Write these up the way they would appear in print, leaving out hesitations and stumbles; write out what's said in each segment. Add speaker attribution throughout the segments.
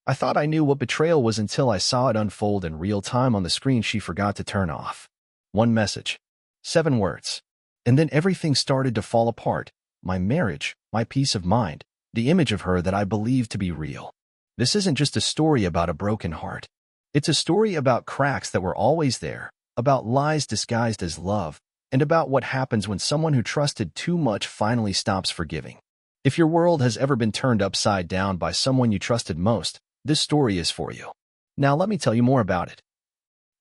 Speaker 1: I thought I knew what betrayal was until I saw it unfold in real time on the screen she forgot to turn off. One message. 7 words. And then everything started to fall apart. My marriage, my peace of mind, the image of her that I believed to be real. This isn't just a story about a broken heart. It's a story about cracks that were always there, about lies disguised as love, and about what happens when someone who trusted too much finally stops forgiving. If your world has ever been turned upside down by someone you trusted most, this story is for you. Now let me tell you more about it.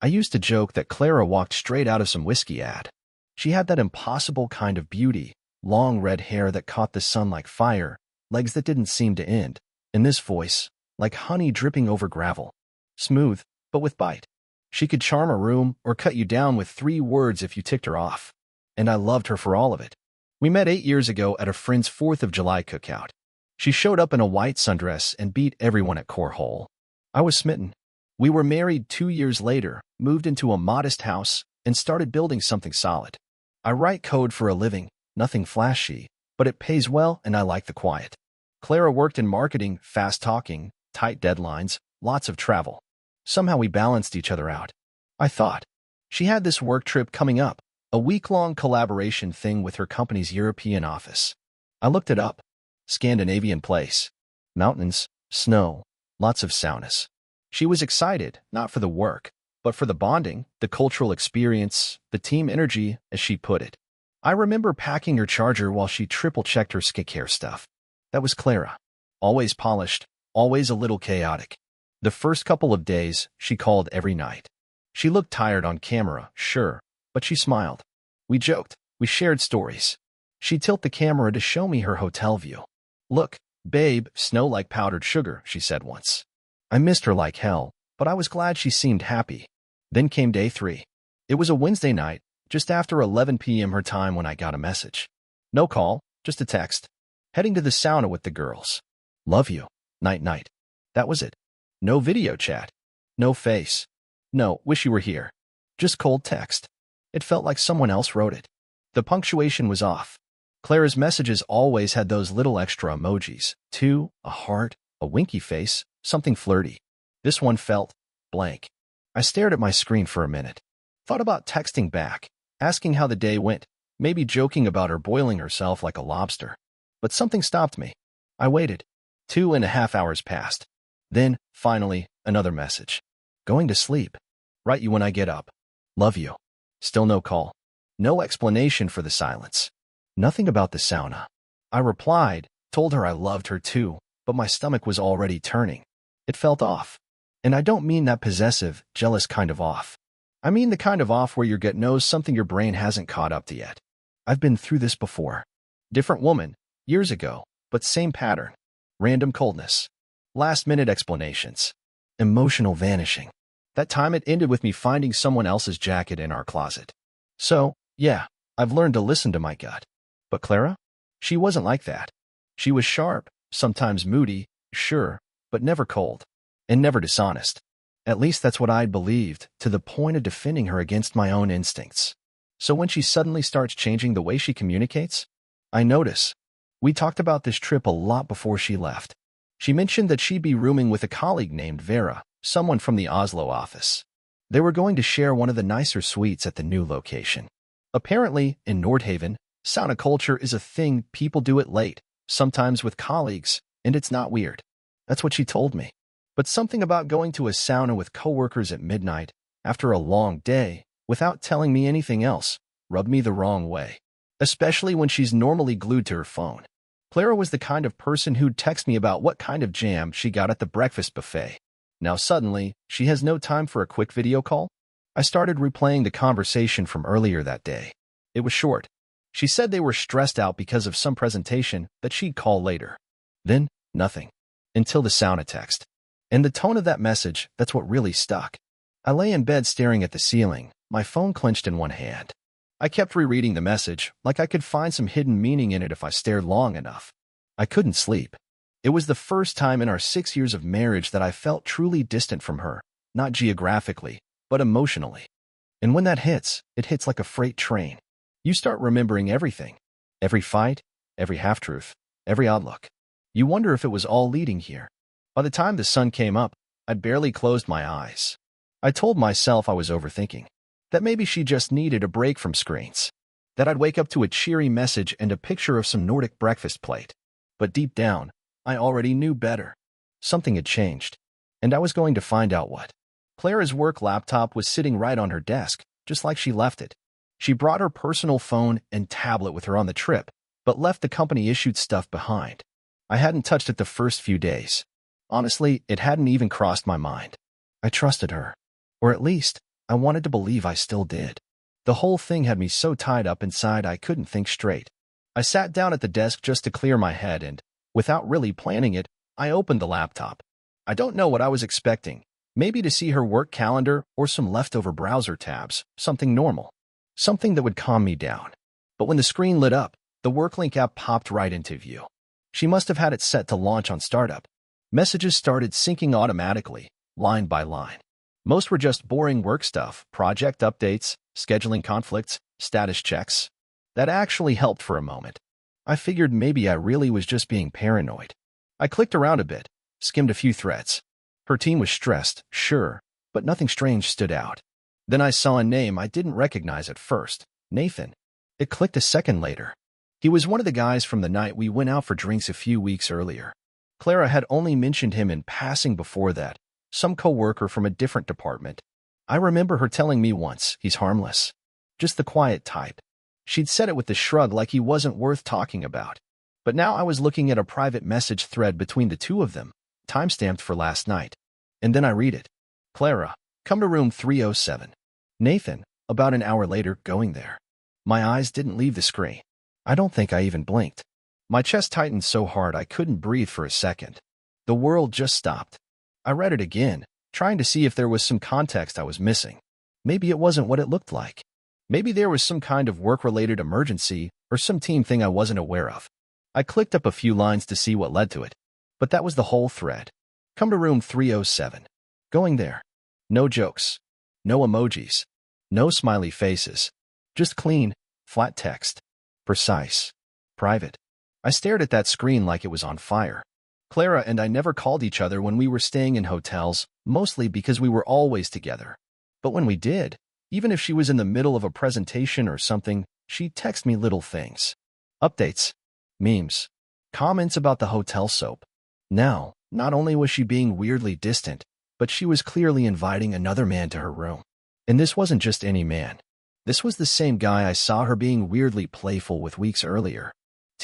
Speaker 1: I used to joke that Clara walked straight out of some whiskey ad. She had that impossible kind of beauty, long red hair that caught the sun like fire, legs that didn't seem to end, and this voice, like honey dripping over gravel. Smooth, but with bite. She could charm a room or cut you down with 3 words if you ticked her off. And I loved her for all of it. We met 8 years ago at a friend's 4th of July cookout. She showed up in a white sundress and beat everyone at cornhole. I was smitten. We were married 2 years later, moved into a modest house, and started building something solid. I write code for a living, nothing flashy, but it pays well and I like the quiet. Clara worked in marketing, fast talking, tight deadlines, lots of travel. Somehow we balanced each other out. I thought. She had this work trip coming up, a week-long collaboration thing with her company's European office. I looked it up. Scandinavian place. Mountains, snow, lots of saunas. She was excited, not for the work, but for the bonding, the cultural experience, the team energy, as she put it. I remember packing her charger while she triple-checked her skincare stuff. That was Clara. Always polished, always a little chaotic. The first couple of days, she called every night. She looked tired on camera, sure, but she smiled. We joked, we shared stories. She'd tilt the camera to show me her hotel view. Look, babe, snow like powdered sugar, she said once. I missed her like hell, but I was glad she seemed happy. Then came day 3. It was a Wednesday night, just after 11 p.m. her time when I got a message. No call, just a text. Heading to the sauna with the girls. Love you. Night night. That was it. No video chat. No face. No, wish you were here. Just cold text. It felt like someone else wrote it. The punctuation was off. Clara's messages always had those little extra emojis. 2, a heart, a winky face, something flirty. This one felt blank. I stared at my screen for a minute. Thought about texting back, asking how the day went, maybe joking about her boiling herself like a lobster. But something stopped me. I waited. 2.5 hours passed. Then, finally, another message. Going to sleep. Write you when I get up. Love you. Still no call. No explanation for the silence. Nothing about the sauna. I replied, told her I loved her too, but my stomach was already turning. It felt off. And I don't mean that possessive, jealous kind of off. I mean the kind of off where your gut knows something your brain hasn't caught up to yet. I've been through this before. Different woman, years ago, but same pattern. Random coldness. Last-minute explanations. Emotional vanishing. That time it ended with me finding someone else's jacket in our closet. So, yeah, I've learned to listen to my gut. But Clara? She wasn't like that. She was sharp, sometimes moody, sure, but never cold. And never dishonest. At least that's what I'd believed, to the point of defending her against my own instincts. So when she suddenly starts changing the way she communicates, I notice. We talked about this trip a lot before she left. She mentioned that she'd be rooming with a colleague named Vera, someone from the Oslo office. They were going to share one of the nicer suites at the new location. Apparently, in Nordhaven, sauna culture is a thing. People do it late, sometimes with colleagues, and it's not weird. That's what she told me. But something about going to a sauna with coworkers at midnight, after a long day, without telling me anything else, rubbed me the wrong way. Especially when she's normally glued to her phone. Clara was the kind of person who'd text me about what kind of jam she got at the breakfast buffet. Now suddenly, she has no time for a quick video call? I started replaying the conversation from earlier that day. It was short. She said they were stressed out because of some presentation that she'd call later. Then, nothing. Until the sauna text. And the tone of that message, that's what really stuck. I lay in bed staring at the ceiling, my phone clenched in one hand. I kept rereading the message, like I could find some hidden meaning in it if I stared long enough. I couldn't sleep. It was the first time in our 6 years of marriage that I felt truly distant from her, not geographically, but emotionally. And when that hits, it hits like a freight train. You start remembering everything. Every fight, every half-truth, every outlook. You wonder if it was all leading here. By the time the sun came up, I'd barely closed my eyes. I told myself I was overthinking, that maybe she just needed a break from screens, that I'd wake up to a cheery message and a picture of some Nordic breakfast plate. But deep down, I already knew better. Something had changed, and I was going to find out what. Clara's work laptop was sitting right on her desk, just like she left it. She brought her personal phone and tablet with her on the trip, but left the company-issued stuff behind. I hadn't touched it the first few days. Honestly, it hadn't even crossed my mind. I trusted her. Or at least, I wanted to believe I still did. The whole thing had me so tied up inside I couldn't think straight. I sat down at the desk just to clear my head and, without really planning it, I opened the laptop. I don't know what I was expecting. Maybe to see her work calendar or some leftover browser tabs, something normal. Something that would calm me down. But when the screen lit up, the WorkLink app popped right into view. She must have had it set to launch on startup. Messages started syncing automatically, line by line. Most were just boring work stuff, project updates, scheduling conflicts, status checks. That actually helped for a moment. I figured maybe I really was just being paranoid. I clicked around a bit, skimmed a few threads. Her team was stressed, sure, but nothing strange stood out. Then I saw a name I didn't recognize at first, Nathan. It clicked a second later. He was one of the guys from the night we went out for drinks a few weeks earlier. Clara had only mentioned him in passing before that, some co-worker from a different department. I remember her telling me once, he's harmless. Just the quiet type. She'd said it with a shrug like he wasn't worth talking about. But now I was looking at a private message thread between the two of them, timestamped for last night. And then I read it. Clara, come to room 307. Nathan, about an hour later, going there. My eyes didn't leave the screen. I don't think I even blinked. My chest tightened so hard I couldn't breathe for a second. The world just stopped. I read it again, trying to see if there was some context I was missing. Maybe it wasn't what it looked like. Maybe there was some kind of work-related emergency or some team thing I wasn't aware of. I clicked up a few lines to see what led to it. But that was the whole thread. Come to room 307. Going there. No jokes. No emojis. No smiley faces. Just clean, flat text. Precise. Private. I stared at that screen like it was on fire. Clara and I never called each other when we were staying in hotels, mostly because we were always together. But when we did, even if she was in the middle of a presentation or something, she'd text me little things. Updates. Memes. Comments about the hotel soap. Now, not only was she being weirdly distant, but she was clearly inviting another man to her room. And this wasn't just any man. This was the same guy I saw her being weirdly playful with weeks earlier.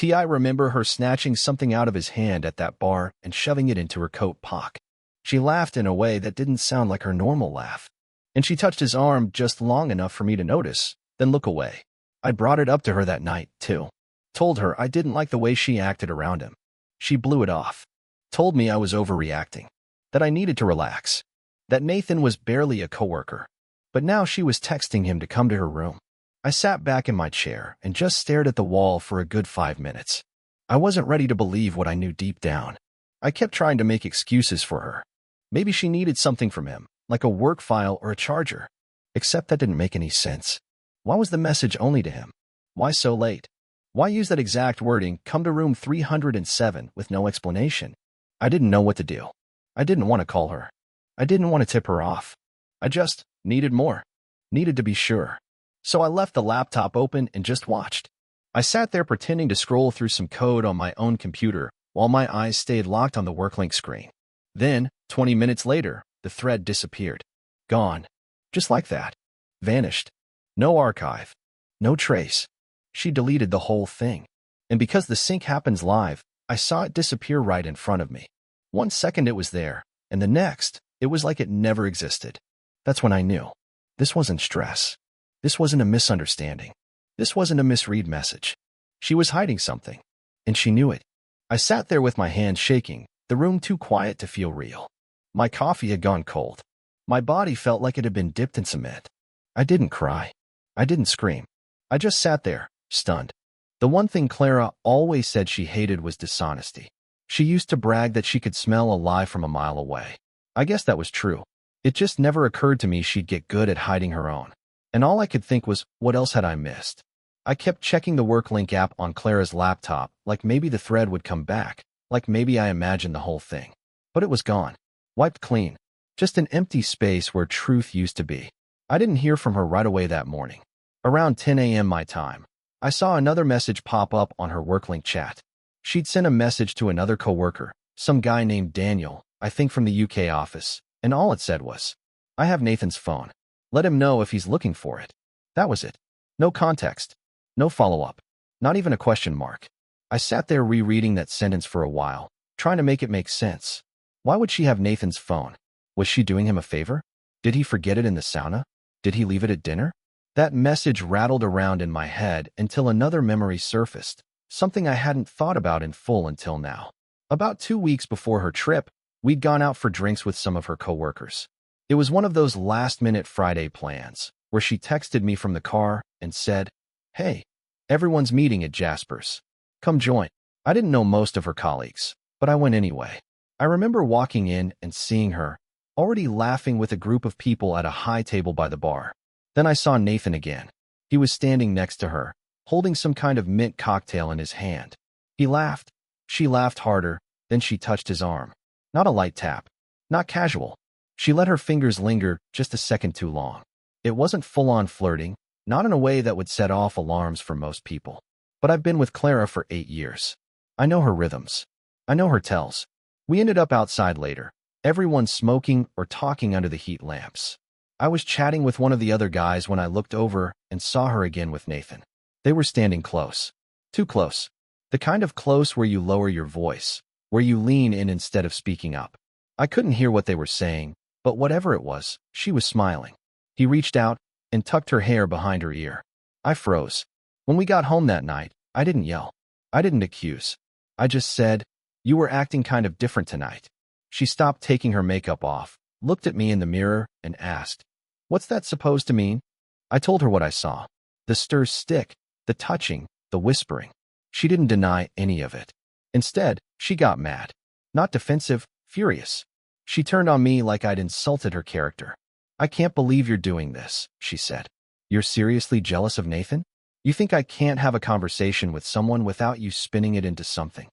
Speaker 1: I remember her snatching something out of his hand at that bar and shoving it into her coat pocket. She laughed in a way that didn't sound like her normal laugh. And she touched his arm just long enough for me to notice, then look away. I brought it up to her that night, too. Told her I didn't like the way she acted around him. She blew it off. Told me I was overreacting. That I needed to relax. That Nathan was barely a coworker. But now she was texting him to come to her room. I sat back in my chair and just stared at the wall for a good 5 minutes. I wasn't ready to believe what I knew deep down. I kept trying to make excuses for her. Maybe she needed something from him, like a work file or a charger. Except that didn't make any sense. Why was the message only to him? Why so late? Why use that exact wording, come to room 307, with no explanation? I didn't know what to do. I didn't want to call her. I didn't want to tip her off. I just needed more. Needed to be sure. So I left the laptop open and just watched. I sat there pretending to scroll through some code on my own computer while my eyes stayed locked on the WorkLink screen. Then, 20 minutes later, the thread disappeared. Gone. Just like that. Vanished. No archive. No trace. She deleted the whole thing. And because the sync happens live, I saw it disappear right in front of me. 1 second it was there, and the next, it was like it never existed. That's when I knew. This wasn't stress. This wasn't a misunderstanding. This wasn't a misread message. She was hiding something, and she knew it. I sat there with my hands shaking, the room too quiet to feel real. My coffee had gone cold. My body felt like it had been dipped in cement. I didn't cry. I didn't scream. I just sat there, stunned. The one thing Clara always said she hated was dishonesty. She used to brag that she could smell a lie from a mile away. I guess that was true. It just never occurred to me she'd get good at hiding her own. And all I could think was, what else had I missed? I kept checking the WorkLink app on Clara's laptop, like maybe the thread would come back, like maybe I imagined the whole thing. But it was gone. Wiped clean. Just an empty space where truth used to be. I didn't hear from her right away that morning. Around 10 a.m. my time, I saw another message pop up on her worklink chat. She'd sent a message to another coworker, some guy named Daniel, I think from the UK office, and all it said was, "I have Nathan's phone. Let him know if he's looking for it." That was it. No context. No follow-up. Not even a question mark. I sat there rereading that sentence for a while, trying to make it make sense. Why would she have Nathan's phone? Was she doing him a favor? Did he forget it in the sauna? Did he leave it at dinner? That message rattled around in my head until another memory surfaced, something I hadn't thought about in full until now. About 2 weeks before her trip, we'd gone out for drinks with some of her coworkers. It was one of those last-minute Friday plans, where she texted me from the car and said, "Hey, everyone's meeting at Jasper's. Come join." I didn't know most of her colleagues, but I went anyway. I remember walking in and seeing her, already laughing with a group of people at a high table by the bar. Then I saw Nathan again. He was standing next to her, holding some kind of mint cocktail in his hand. He laughed. She laughed harder, then she touched his arm. Not a light tap. Not casual. She let her fingers linger just a second too long. It wasn't full-on flirting, not in a way that would set off alarms for most people. But I've been with Clara for 8 years. I know her rhythms. I know her tells. We ended up outside later, everyone smoking or talking under the heat lamps. I was chatting with one of the other guys when I looked over and saw her again with Nathan. They were standing close. Too close. The kind of close where you lower your voice, where you lean in instead of speaking up. I couldn't hear what they were saying, but whatever it was, she was smiling. He reached out and tucked her hair behind her ear. I froze. When we got home that night, I didn't yell. I didn't accuse. I just said, "You were acting kind of different tonight." She stopped taking her makeup off, looked at me in the mirror, and asked, "What's that supposed to mean?" I told her what I saw. The stir stick, the touching, the whispering. She didn't deny any of it. Instead, she got mad. Not defensive, furious. She turned on me like I'd insulted her character. "I can't believe you're doing this," she said. "You're seriously jealous of Nathan? You think I can't have a conversation with someone without you spinning it into something?"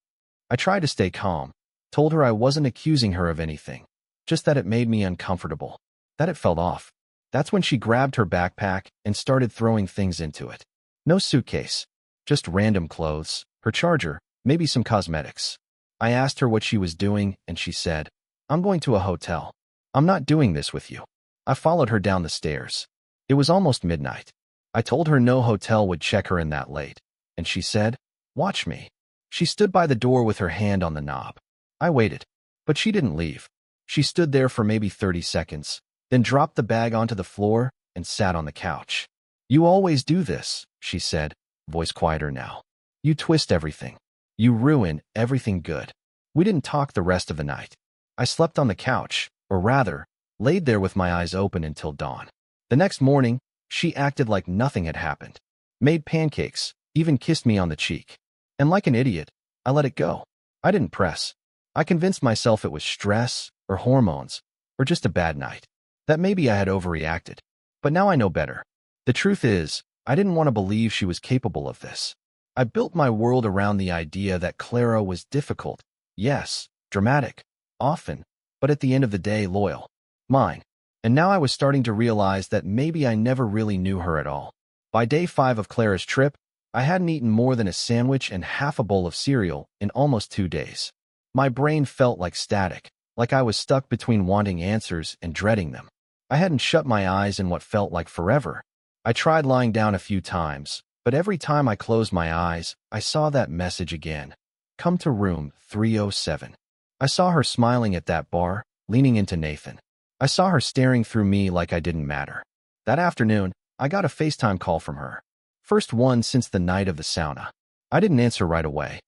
Speaker 1: I tried to stay calm, told her I wasn't accusing her of anything, just that it made me uncomfortable, that it felt off. That's when she grabbed her backpack and started throwing things into it. No suitcase, just random clothes, her charger, maybe some cosmetics. I asked her what she was doing, and she said, "I'm going to a hotel. I'm not doing this with you." I followed her down the stairs. It was almost midnight. I told her no hotel would check her in that late, and she said, "Watch me." She stood by the door with her hand on the knob. I waited, but she didn't leave. She stood there for maybe 30 seconds, then dropped the bag onto the floor and sat on the couch. "You always do this," she said, voice quieter now. "You twist everything. You ruin everything good." We didn't talk the rest of the night. I slept on the couch, or rather, laid there with my eyes open until dawn. The next morning, she acted like nothing had happened. Made pancakes, even kissed me on the cheek. And like an idiot, I let it go. I didn't press. I convinced myself it was stress, or hormones, or just a bad night. That maybe I had overreacted. But now I know better. The truth is, I didn't want to believe she was capable of this. I built my world around the idea that Clara was difficult, yes, dramatic, often, but at the end of the day loyal. Mine. And now I was starting to realize that maybe I never really knew her at all. By day 5 of Clara's trip, I hadn't eaten more than a sandwich and half a bowl of cereal in almost 2 days. My brain felt like static, like I was stuck between wanting answers and dreading them. I hadn't shut my eyes in what felt like forever. I tried lying down a few times, but every time I closed my eyes, I saw that message again. "Come to room 307. I saw her smiling at that bar, leaning into Nathan. I saw her staring through me like I didn't matter. That afternoon, I got a FaceTime call from her. First one since the night of the sauna. I didn't answer right away.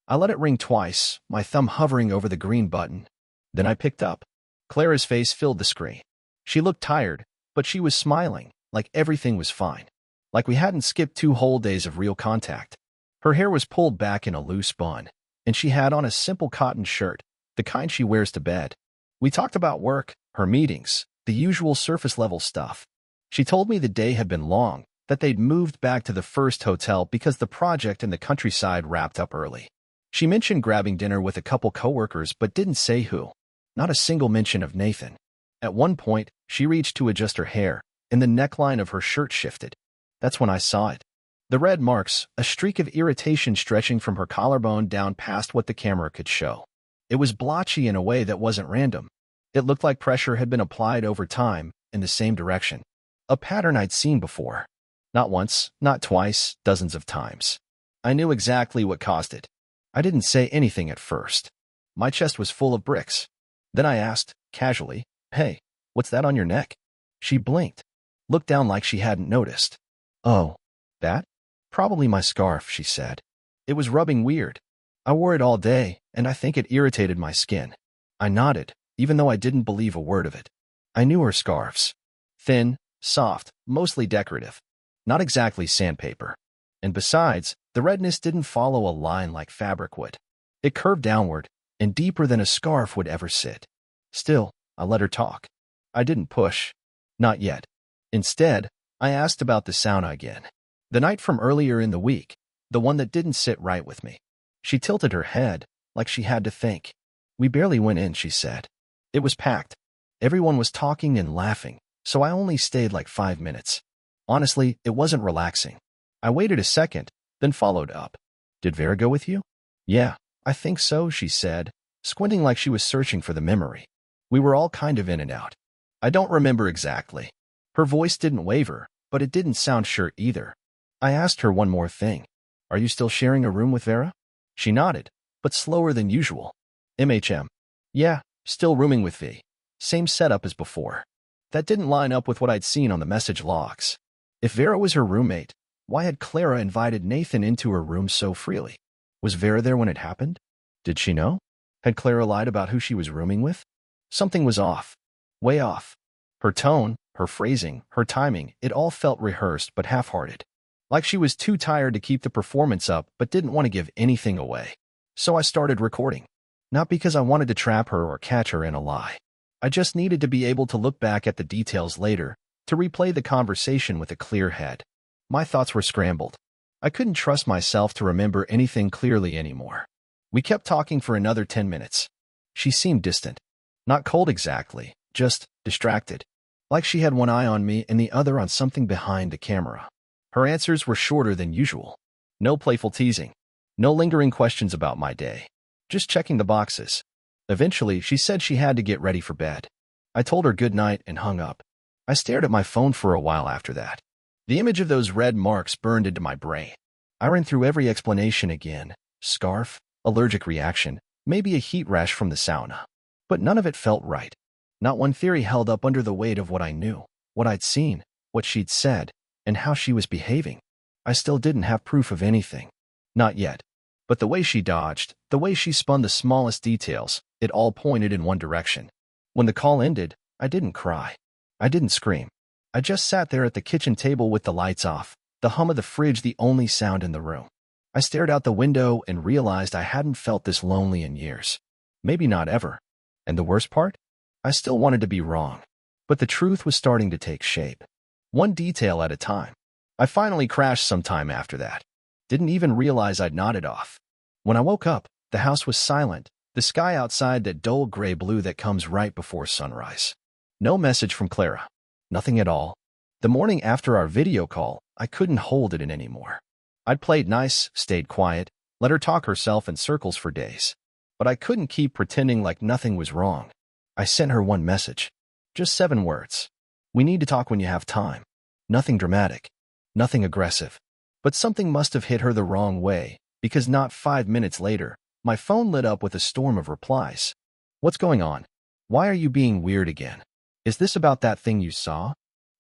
Speaker 1: I let it ring twice, my thumb hovering over the green button. Then I picked up. Clara's face filled the screen. She looked tired, but she was smiling, like everything was fine. Like we hadn't skipped 2 whole days of real contact. Her hair was pulled back in a loose bun, and she had on a simple cotton shirt, the kind she wears to bed. We talked about work, her meetings, the usual surface-level stuff. She told me the day had been long, that they'd moved back to the first hotel because the project in the countryside wrapped up early. She mentioned grabbing dinner with a couple coworkers but didn't say who. Not a single mention of Nathan. At one point, she reached to adjust her hair, and the neckline of her shirt shifted. That's when I saw it. The red marks, a streak of irritation stretching from her collarbone down past what the camera could show. It was blotchy in a way that wasn't random. It looked like pressure had been applied over time in the same direction. A pattern I'd seen before. Not once, not twice, dozens of times. I knew exactly what caused it. I didn't say anything at first. My chest was full of bricks. Then I asked, casually, "Hey, what's that on your neck?" She blinked, looked down like she hadn't noticed. "Oh, that? Probably my scarf," she said. "It was rubbing weird. I wore it all day, and I think it irritated my skin." I nodded, even though I didn't believe a word of it. I knew her scarves. Thin, soft, mostly decorative. Not exactly sandpaper. And besides, the redness didn't follow a line like fabric would. It curved downward, and deeper than a scarf would ever sit. Still, I let her talk. I didn't push. Not yet. Instead, I asked about the sauna again. The night from earlier in the week, the one that didn't sit right with me. She tilted her head, like she had to think. "We barely went in," she said. "It was packed. Everyone was talking and laughing, so I only stayed like 5 minutes. Honestly, it wasn't relaxing." I waited a second, then followed up. "Did Vera go with you?" "Yeah, I think so," she said, squinting like she was searching for the memory. "We were all kind of in and out. I don't remember exactly." Her voice didn't waver, but it didn't sound sure either. I asked her one more thing. "Are you still sharing a room with Vera?" She nodded, but slower than usual. "MHM. Yeah, still rooming with V. Same setup as before." That didn't line up with what I'd seen on the message logs. If Vera was her roommate, why had Clara invited Nathan into her room so freely? Was Vera there when it happened? Did she know? Had Clara lied about who she was rooming with? Something was off. Way off. Her tone, her phrasing, her timing, it all felt rehearsed but half-hearted. Like she was too tired to keep the performance up but didn't want to give anything away. So I started recording. Not because I wanted to trap her or catch her in a lie. I just needed to be able to look back at the details later, to replay the conversation with a clear head. My thoughts were scrambled. I couldn't trust myself to remember anything clearly anymore. We kept talking for another 10 minutes. She seemed distant. Not cold exactly, just distracted. Like she had one eye on me and the other on something behind the camera. Her answers were shorter than usual. No playful teasing. No lingering questions about my day. Just checking the boxes. Eventually, she said she had to get ready for bed. I told her good night and hung up. I stared at my phone for a while after that. The image of those red marks burned into my brain. I ran through every explanation again. Scarf, allergic reaction, maybe a heat rash from the sauna. But none of it felt right. Not one theory held up under the weight of what I knew, what I'd seen, what she'd said, and how she was behaving. I still didn't have proof of anything. Not yet. But the way she dodged, the way she spun the smallest details, it all pointed in one direction. When the call ended, I didn't cry. I didn't scream. I just sat there at the kitchen table with the lights off, the hum of the fridge the only sound in the room. I stared out the window and realized I hadn't felt this lonely in years. Maybe not ever. And the worst part? I still wanted to be wrong. But the truth was starting to take shape. One detail at a time. I finally crashed sometime after that. Didn't even realize I'd nodded off. When I woke up, the house was silent, the sky outside that dull gray blue that comes right before sunrise. No message from Clara. Nothing at all. The morning after our video call, I couldn't hold it in anymore. I'd played nice, stayed quiet, let her talk herself in circles for days. But I couldn't keep pretending like nothing was wrong. I sent her one message. Just 7 words. "We need to talk when you have time." Nothing dramatic. Nothing aggressive. But something must have hit her the wrong way, because not 5 minutes later, my phone lit up with a storm of replies. "What's going on? Why are you being weird again? Is this about that thing you saw?"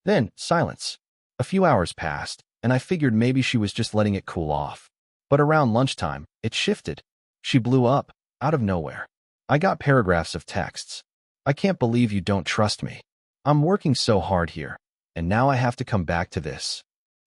Speaker 1: Then, silence. A few hours passed, and I figured maybe she was just letting it cool off. But around lunchtime, it shifted. She blew up, out of nowhere. I got paragraphs of texts. "I can't believe you don't trust me. I'm working so hard here, and now I have to come back to this.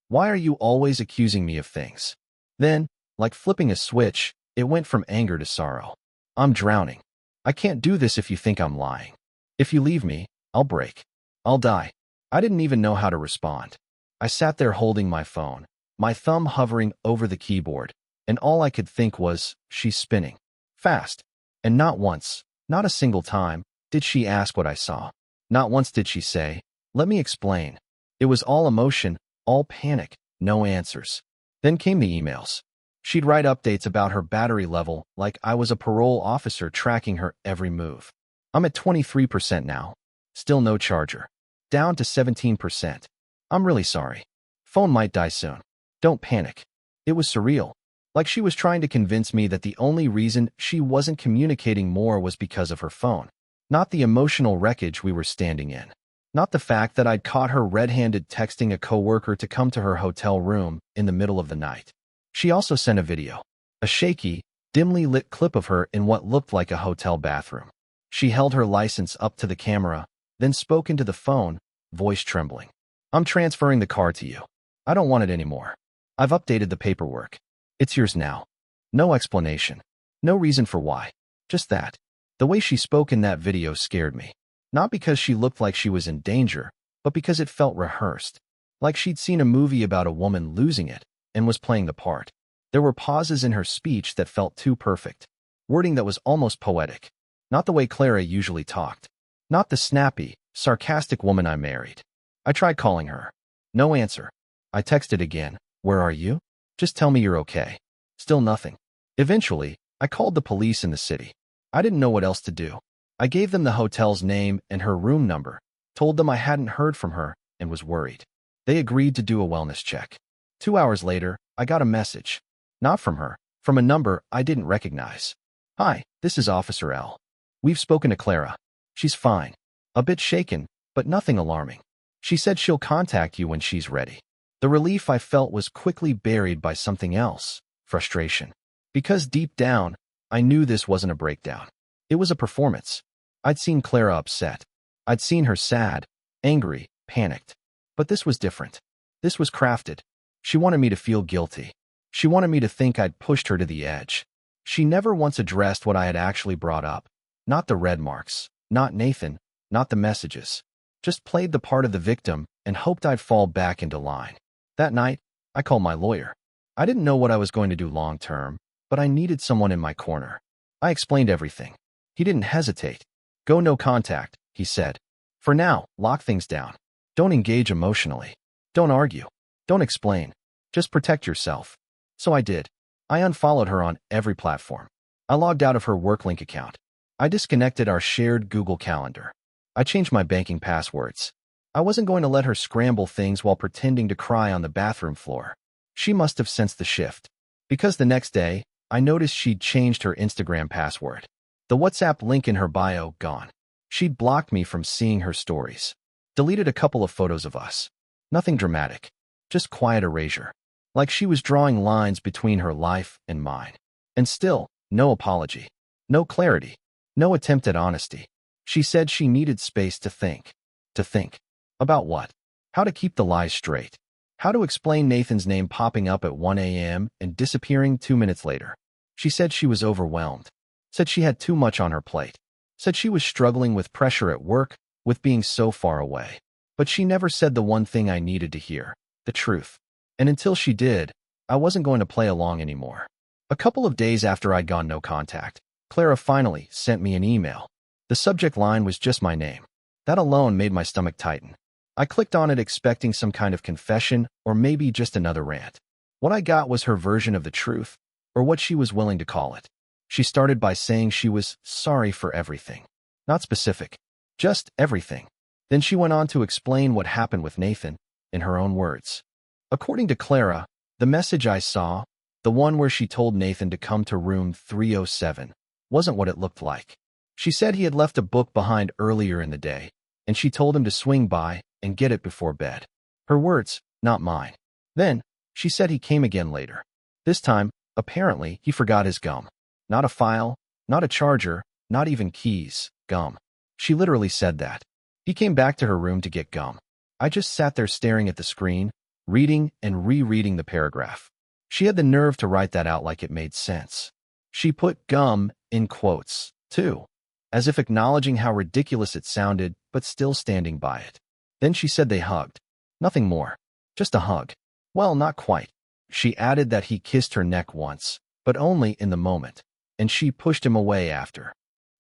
Speaker 1: Why are you always accusing me of things?" Then, like flipping a switch, it went from anger to sorrow. "I'm drowning. I can't do this if you think I'm lying. If you leave me, I'll break. I'll die." I didn't even know how to respond. I sat there holding my phone, my thumb hovering over the keyboard, and all I could think was, she's spinning. Fast. And not once, not a single time, Did she ask what I saw? Not once did she say, "Let me explain." It was all emotion, all panic, no answers. Then came the emails. She'd write updates about her battery level like I was a parole officer tracking her every move. "I'm at 23% now. Still no charger. Down to 17%. I'm really sorry. Phone might die soon. Don't panic." It was surreal. Like she was trying to convince me that the only reason she wasn't communicating more was because of her phone. Not the emotional wreckage we were standing in. Not the fact that I'd caught her red-handed texting a coworker to come to her hotel room in the middle of the night. She also sent a video. A shaky, dimly lit clip of her in what looked like a hotel bathroom. She held her license up to the camera, then spoke into the phone, voice trembling. "I'm transferring the car to you. I don't want it anymore. I've updated the paperwork. It's yours now." No explanation. No reason for why. Just that. The way she spoke in that video scared me. Not because she looked like she was in danger, but because it felt rehearsed. Like she'd seen a movie about a woman losing it and was playing the part. There were pauses in her speech that felt too perfect. Wording that was almost poetic. Not the way Clara usually talked. Not the snappy, sarcastic woman I married. I tried calling her. No answer. I texted again. "Where are you? Just tell me you're okay." Still nothing. Eventually, I called the police in the city. I didn't know what else to do. I gave them the hotel's name and her room number, told them I hadn't heard from her and was worried. They agreed to do a wellness check. 2 hours later, I got a message. Not from her, from a number I didn't recognize. "Hi, this is Officer L. We've spoken to Clara. She's fine. A bit shaken, but nothing alarming. She said she'll contact you when she's ready." The relief I felt was quickly buried by something else, frustration. Because deep down, I knew this wasn't a breakdown. It was a performance. I'd seen Clara upset. I'd seen her sad, angry, panicked. But this was different. This was crafted. She wanted me to feel guilty. She wanted me to think I'd pushed her to the edge. She never once addressed what I had actually brought up. Not the red marks, not Nathan, not the messages. Just played the part of the victim and hoped I'd fall back into line. That night, I called my lawyer. I didn't know what I was going to do long term, but I needed someone in my corner. I explained everything. He didn't hesitate. "Go no contact," he said. "For now, lock things down. Don't engage emotionally. Don't argue. Don't explain. Just protect yourself." So I did. I unfollowed her on every platform. I logged out of her WorkLink account. I disconnected our shared Google Calendar. I changed my banking passwords. I wasn't going to let her scramble things while pretending to cry on the bathroom floor. She must have sensed the shift. Because the next day, I noticed she'd changed her Instagram password. The WhatsApp link in her bio gone. She'd blocked me from seeing her stories. Deleted a couple of photos of us. Nothing dramatic. Just quiet erasure. Like she was drawing lines between her life and mine. And still, no apology. No clarity. No attempt at honesty. She said she needed space to think. To think. About what? How to keep the lies straight. How to explain Nathan's name popping up at 1 a.m. and disappearing 2 minutes later. She said she was overwhelmed. Said she had too much on her plate. Said she was struggling with pressure at work, with being so far away. But she never said the one thing I needed to hear, the truth. And until she did, I wasn't going to play along anymore. A couple of days after I'd gone no contact, Clara finally sent me an email. The subject line was just my name. That alone made my stomach tighten. I clicked on it expecting some kind of confession or maybe just another rant. What I got was her version of the truth, or what she was willing to call it. She started by saying she was sorry for everything. Not specific, just everything. Then she went on to explain what happened with Nathan, in her own words. According to Clara, the message I saw, the one where she told Nathan to come to room 307, wasn't what it looked like. She said he had left a book behind earlier in the day, and she told him to swing by and get it before bed. Her words, not mine. Then, she said he came again later. This time, apparently, he forgot his gum. Not a file, not a charger, not even keys, gum. She literally said that. He came back to her room to get gum. I just sat there staring at the screen, reading and rereading the paragraph. She had the nerve to write that out like it made sense. She put gum in quotes, too, as if acknowledging how ridiculous it sounded, but still standing by it. Then she said they hugged. Nothing more. Just a hug. Well, not quite. She added that he kissed her neck once, but only in the moment, and she pushed him away after.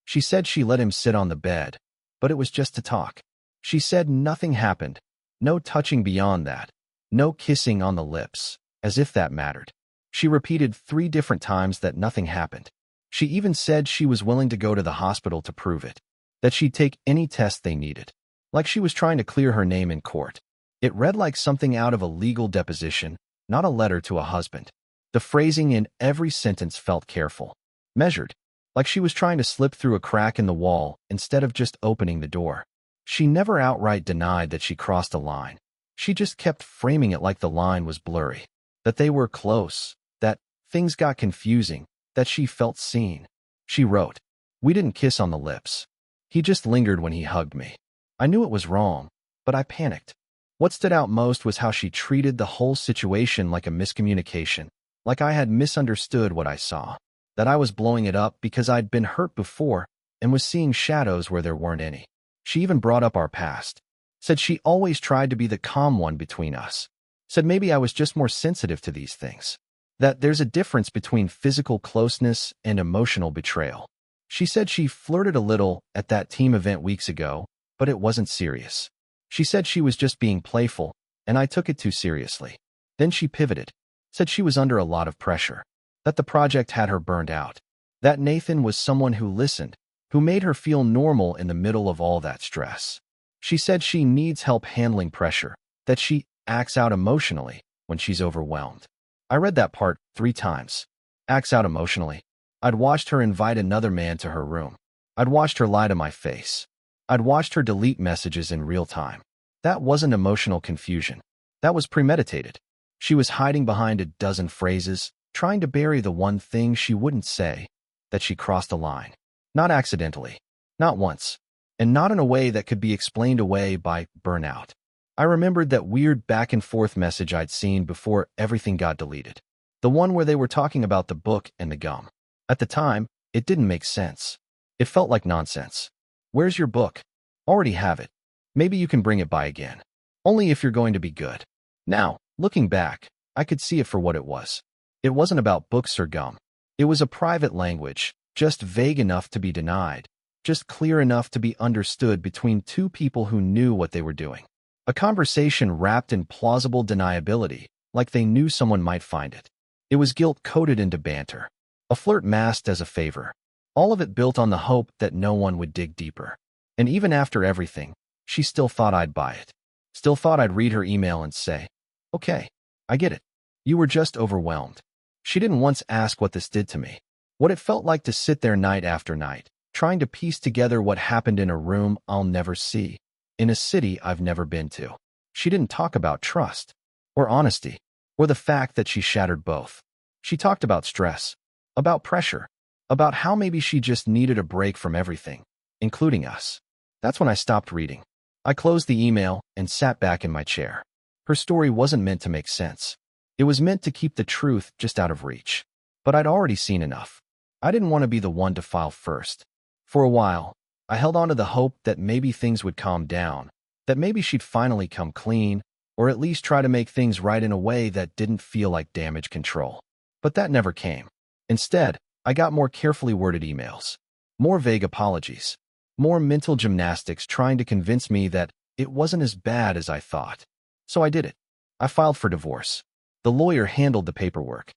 Speaker 1: She said she let him sit on the bed, but it was just to talk. She said nothing happened, no touching beyond that, no kissing on the lips, as if that mattered. She repeated 3 different times that nothing happened. She even said she was willing to go to the hospital to prove it, that she'd take any test they needed, like she was trying to clear her name in court. It read like something out of a legal deposition, not a letter to a husband. The phrasing in every sentence felt careful, measured, like she was trying to slip through a crack in the wall instead of just opening the door. She never outright denied that she crossed a line. She just kept framing it like the line was blurry, that they were close, that things got confusing, that she felt seen. She wrote, "We didn't kiss on the lips. He just lingered when he hugged me. I knew it was wrong, but I panicked." What stood out most was how she treated the whole situation like a miscommunication, like I had misunderstood what I saw, that I was blowing it up because I'd been hurt before and was seeing shadows where there weren't any. She even brought up our past, said she always tried to be the calm one between us, said maybe I was just more sensitive to these things, that there's a difference between physical closeness and emotional betrayal. She said she flirted a little at that team event weeks ago, but it wasn't serious. She said she was just being playful, and I took it too seriously. Then she pivoted, said she was under a lot of pressure, that the project had her burned out, that Nathan was someone who listened, who made her feel normal in the middle of all that stress. She said she needs help handling pressure, that she acts out emotionally when she's overwhelmed. I read that part 3 times. Acts out emotionally. I'd watched her invite another man to her room. I'd watched her lie to my face. I'd watched her delete messages in real time. That wasn't emotional confusion. That was premeditated. She was hiding behind a dozen phrases, trying to bury the one thing she wouldn't say, that she crossed a line. Not accidentally. Not once. And not in a way that could be explained away by burnout. I remembered that weird back-and-forth message I'd seen before everything got deleted. The one where they were talking about the book and the gum. At the time, it didn't make sense. It felt like nonsense. "Where's your book?" "Already have it. Maybe you can bring it by again. Only if you're going to be good." Now, looking back, I could see it for what it was. It wasn't about books or gum. It was a private language, just vague enough to be denied, just clear enough to be understood between 2 people who knew what they were doing. A conversation wrapped in plausible deniability, like they knew someone might find it. It was guilt-coated into banter, a flirt masked as a favor, all of it built on the hope that no one would dig deeper. And even after everything, she still thought I'd buy it. Still thought I'd read her email and say, "Okay, I get it. You were just overwhelmed." She didn't once ask what this did to me, what it felt like to sit there night after night, trying to piece together what happened in a room I'll never see, in a city I've never been to. She didn't talk about trust, or honesty, or the fact that she shattered both. She talked about stress, about pressure, about how maybe she just needed a break from everything, including us. That's when I stopped reading. I closed the email and sat back in my chair. Her story wasn't meant to make sense. It was meant to keep the truth just out of reach. But I'd already seen enough. I didn't want to be the one to file first. For a while, I held on to the hope that maybe things would calm down, that maybe she'd finally come clean, or at least try to make things right in a way that didn't feel like damage control. But that never came. Instead, I got more carefully worded emails, more vague apologies, more mental gymnastics trying to convince me that it wasn't as bad as I thought. So I did it. I filed for divorce. The lawyer handled the paperwork.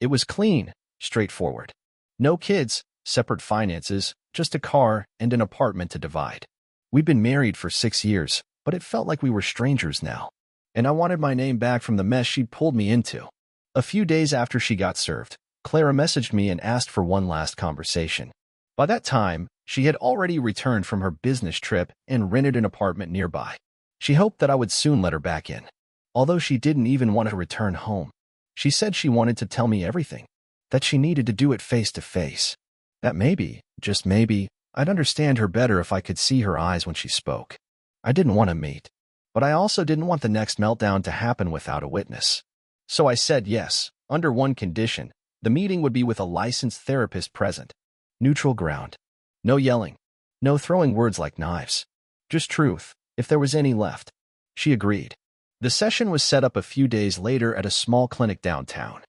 Speaker 1: It was clean, straightforward. No kids, separate finances, just a car and an apartment to divide. We'd been married for 6 years, but it felt like we were strangers now. And I wanted my name back from the mess she'd pulled me into. A few days after she got served, Clara messaged me and asked for one last conversation. By that time, she had already returned from her business trip and rented an apartment nearby. She hoped that I would soon let her back in. Although she didn't even want to return home. She said she wanted to tell me everything, that she needed to do it face to face, that maybe, just maybe, I'd understand her better if I could see her eyes when she spoke. I didn't want to meet, but I also didn't want the next meltdown to happen without a witness. So I said yes, under one condition: the meeting would be with a licensed therapist present. Neutral ground. No yelling. No throwing words like knives. Just truth, if there was any left. She agreed. The session was set up a few days later at a small clinic downtown.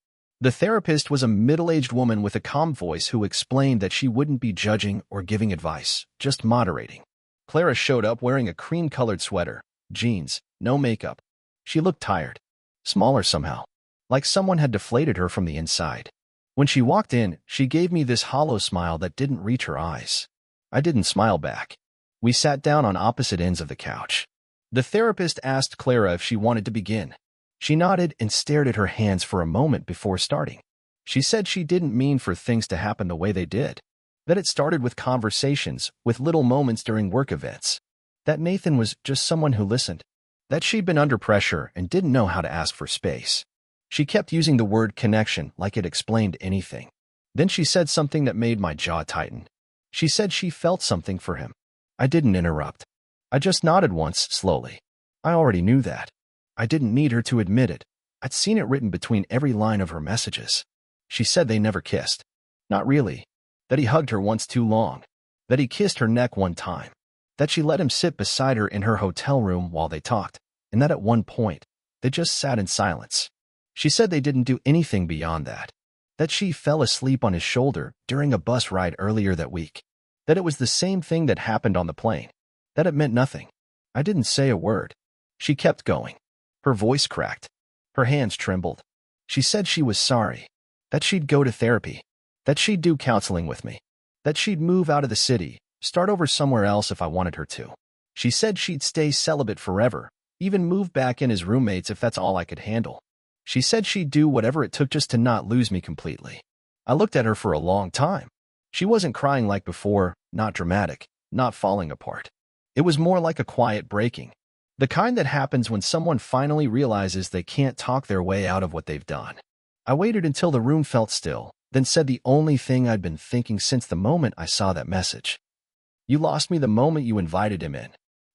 Speaker 1: The therapist was a middle-aged woman with a calm voice who explained that she wouldn't be judging or giving advice, just moderating. Clara showed up wearing a cream-colored sweater, jeans, no makeup. She looked tired, smaller somehow, like someone had deflated her from the inside. When she walked in, she gave me this hollow smile that didn't reach her eyes. I didn't smile back. We sat down on opposite ends of the couch. The therapist asked Clara if she wanted to begin. She nodded and stared at her hands for a moment before starting. She said she didn't mean for things to happen the way they did. That it started with conversations, with little moments during work events. That Nathan was just someone who listened. That she'd been under pressure and didn't know how to ask for space. She kept using the word connection like it explained anything. Then she said something that made my jaw tighten. She said she felt something for him. I didn't interrupt. I just nodded once, slowly. I already knew that. I didn't need her to admit it. I'd seen it written between every line of her messages. She said they never kissed. Not really. That he hugged her once too long. That he kissed her neck one time. That she let him sit beside her in her hotel room while they talked. And that at one point, they just sat in silence. She said they didn't do anything beyond that. That she fell asleep on his shoulder during a bus ride earlier that week. That it was the same thing that happened on the plane. That it meant nothing. I didn't say a word. She kept going. Her voice cracked. Her hands trembled. She said she was sorry. That she'd go to therapy. That she'd do counseling with me. That she'd move out of the city, start over somewhere else if I wanted her to. She said she'd stay celibate forever, even move back in as roommates if that's all I could handle. She said she'd do whatever it took just to not lose me completely. I looked at her for a long time. She wasn't crying like before, not dramatic, not falling apart. It was more like a quiet breaking. The kind that happens when someone finally realizes they can't talk their way out of what they've done. I waited until the room felt still, then said the only thing I'd been thinking since the moment I saw that message. You lost me the moment you invited him in.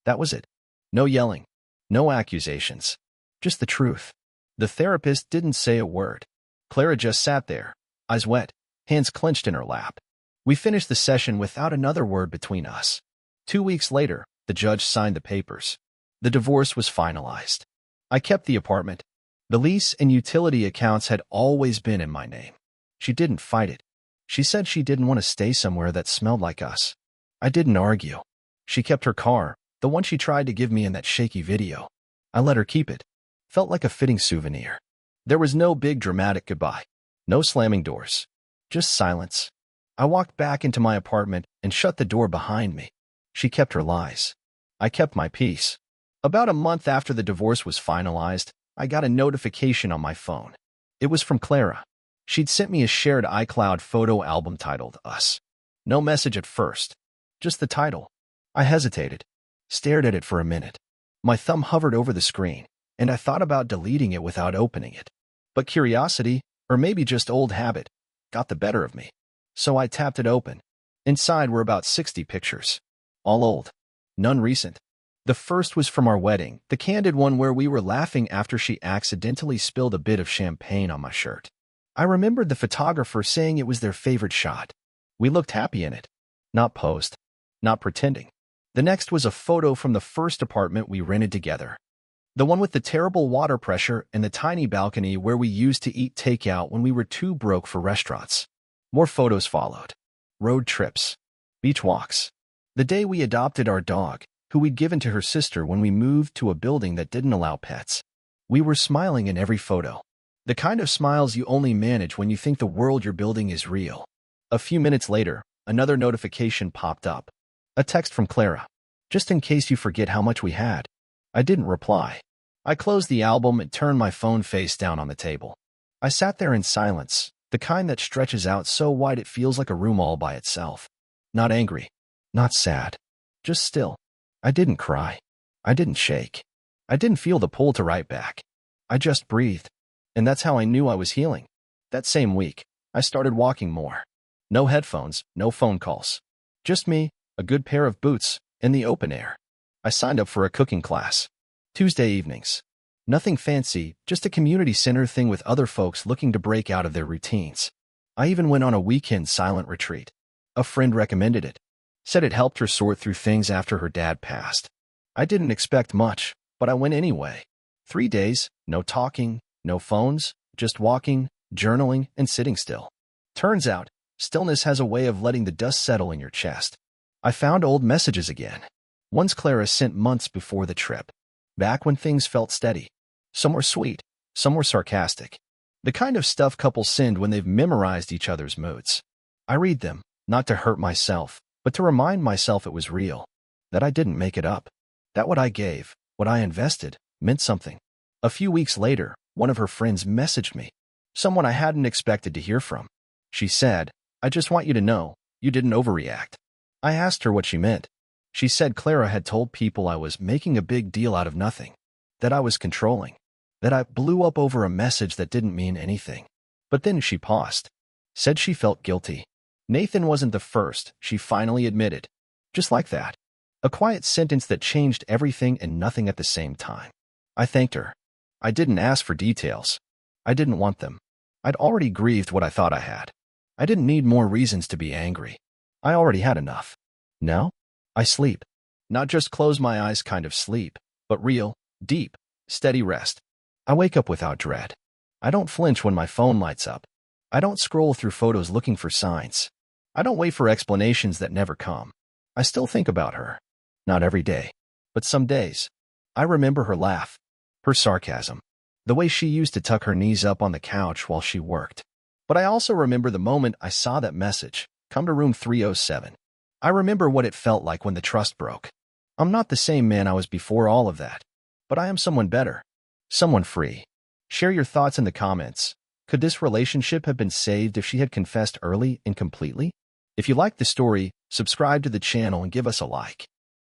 Speaker 1: That was it. No yelling. No accusations. Just the truth. The therapist didn't say a word. Clara just sat there, eyes wet, hands clenched in her lap. We finished the session without another word between us. 2 weeks later, the judge signed the papers. The divorce was finalized. I kept the apartment. The lease and utility accounts had always been in my name. She didn't fight it. She said she didn't want to stay somewhere that smelled like us. I didn't argue. She kept her car, the one she tried to give me in that shaky video. I let her keep it. Felt like a fitting souvenir. There was no big dramatic goodbye. No slamming doors. Just silence. I walked back into my apartment and shut the door behind me. She kept her lies. I kept my peace. About a month after the divorce was finalized, I got a notification on my phone. It was from Clara. She'd sent me a shared iCloud photo album titled Us. No message at first. Just the title. I hesitated. Stared at it for a minute. My thumb hovered over the screen, and I thought about deleting it without opening it. But curiosity, or maybe just old habit, got the better of me. So I tapped it open. Inside were about 60 pictures. All old. None recent. The first was from our wedding, the candid one where we were laughing after she accidentally spilled a bit of champagne on my shirt. I remembered the photographer saying it was their favorite shot. We looked happy in it. Not posed. Not pretending. The next was a photo from the first apartment we rented together. The one with the terrible water pressure and the tiny balcony where we used to eat takeout when we were too broke for restaurants. More photos followed. Road trips. Beach walks. The day we adopted our dog, who we'd given to her sister when we moved to a building that didn't allow pets. We were smiling in every photo. The kind of smiles you only manage when you think the world you're building is real. A few minutes later, another notification popped up. A text from Clara. Just in case you forget how much we had. I didn't reply. I closed the album and turned my phone face down on the table. I sat there in silence, the kind that stretches out so wide it feels like a room all by itself. Not angry. Not sad. Just still. I didn't cry. I didn't shake. I didn't feel the pull to write back. I just breathed. And that's how I knew I was healing. That same week, I started walking more. No headphones, no phone calls. Just me, a good pair of boots, and the open air. I signed up for a cooking class. Tuesday evenings. Nothing fancy, just a community center thing with other folks looking to break out of their routines. I even went on a weekend silent retreat. A friend recommended it. Said it helped her sort through things after her dad passed. I didn't expect much, but I went anyway. 3 days, no talking, no phones, just walking, journaling, and sitting still. Turns out, stillness has a way of letting the dust settle in your chest. I found old messages again. Ones Clara sent months before the trip, back when things felt steady. Some were sweet, some were sarcastic. The kind of stuff couples send when they've memorized each other's moods. I read them, not to hurt myself, but to remind myself it was real, that I didn't make it up, that what I gave, what I invested, meant something. A few weeks later, one of her friends messaged me, someone I hadn't expected to hear from. She said, "I just want you to know, you didn't overreact." I asked her what she meant. She said Clara had told people I was making a big deal out of nothing, that I was controlling, that I blew up over a message that didn't mean anything. But then she paused, said she felt guilty. Nathan wasn't the first, she finally admitted. Just like that. A quiet sentence that changed everything and nothing at the same time. I thanked her. I didn't ask for details. I didn't want them. I'd already grieved what I thought I had. I didn't need more reasons to be angry. I already had enough. Now, I sleep. Not just close my eyes kind of sleep, but real, deep, steady rest. I wake up without dread. I don't flinch when my phone lights up. I don't scroll through photos looking for signs. I don't wait for explanations that never come. I still think about her. Not every day, but some days. I remember her laugh, her sarcasm, the way she used to tuck her knees up on the couch while she worked. But I also remember the moment I saw that message, "Come to room 307. I remember what it felt like when the trust broke. I'm not the same man I was before all of that, but I am someone better, someone free. Share your thoughts in the comments. Could this relationship have been saved if she had confessed early and completely? If you liked the story, subscribe to the channel and give us a like.